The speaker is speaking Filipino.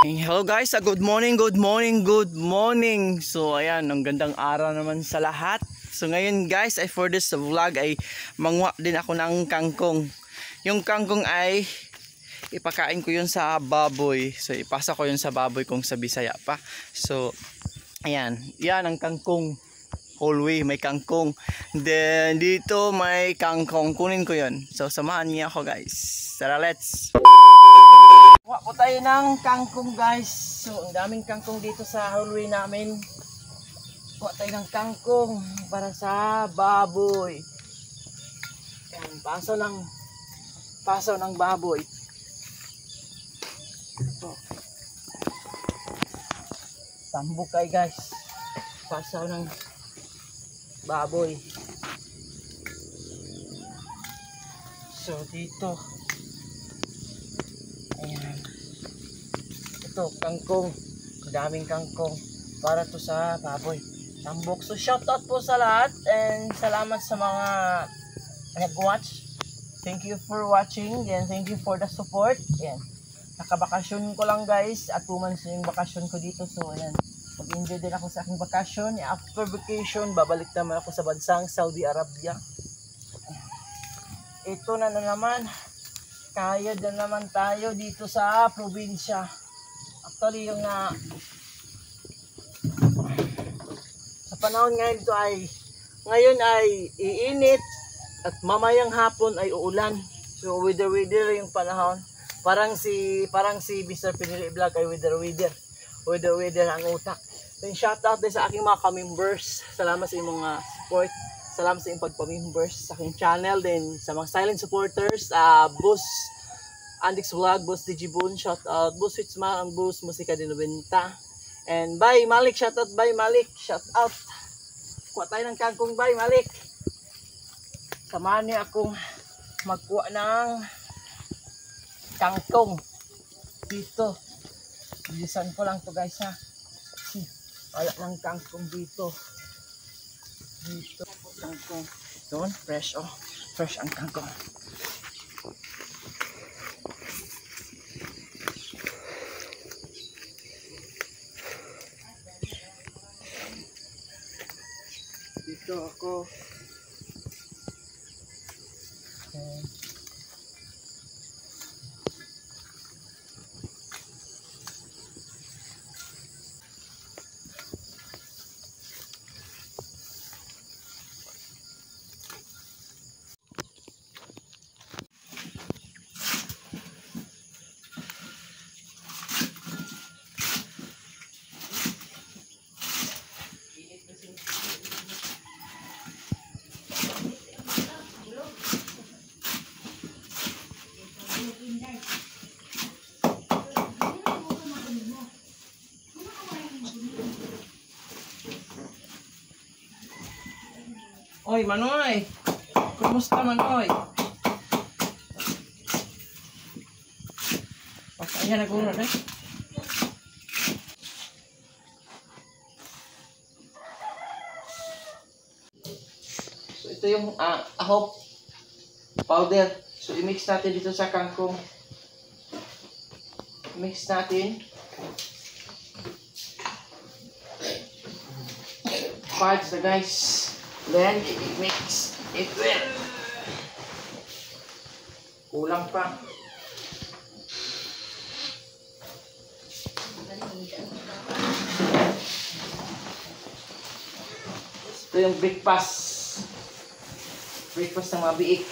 Hello guys, good morning, good morning, good morning. So ayan, ang gandang araw naman sa lahat. So ngayon guys, for this vlog ay mangwa din ako ng kangkong. Yung kangkong ay ipakain ko yun sa baboy. So ipasa ko yun sa baboy kung sa Bisaya pa. So ayan, yan ang kangkong. Hallway may kangkong. Then dito may kangkong, kunin ko yun. So samahan niyo ako guys. Tara, let's. Kuha po tayo ng kangkong guys. So ang daming kangkong dito sa hallway namin. Kuha tayo ng kangkong para sa baboy. Ayan, paso ng baboy. Ito. Tambok kayo guys. Paso ng baboy. So dito. Ayan. Ito, kangkong. Daming kangkong para to sa baboy. Tambok. So shoutout po sa lahat and salamat sa mga nag-watch. Thank you for watching and thank you for the support. Ayan. Nakabakasyon ko lang guys at 2 months yung bakasyon ko dito. So ayan. Mag-enjoy din ako sa aking bakasyon. After vacation, babalik naman ako sa bansang Saudi Arabia. Ito na naman. Kaya din naman tayo dito sa probinsya. Actually, yung sa panahon ngayon ay iinit at mamayang hapon ay uulan. So weather yung panahon. Parang si Mr. Pinili Vlog ay weather ang utak. Then shoutout din sa aking mga ka-members. Salamat sa inyong mga support. Salamat sa inyong pagpa-members sa aking channel. Then sa mga silent supporters, Boss Andix Vlog, Boss Digibun, shoutout. Boss Hitsma, ang Boss Musika de 90. And bye Malik, shoutout bye Malik, shoutout. Kuha tayo ng kangkong, bye Malik. Samahan niyo akong magkuha ng kangkong dito. Bilisan ko lang to guys ha. Wala ng kangkong dito. Kangkong. Doon, fresh oh. Fresh ang kangkong. Dito ako. Okay. Oy, Manoy! Kumusta, Manoy? Pakaya na guro na. So, ito yung ahok powder. So, i-mix natin dito sa kangkong. Mix natin. Parts na guys. Then, i-mix it well. Kulang pa. Ito yung breakfast. Breakfast ng mga biik.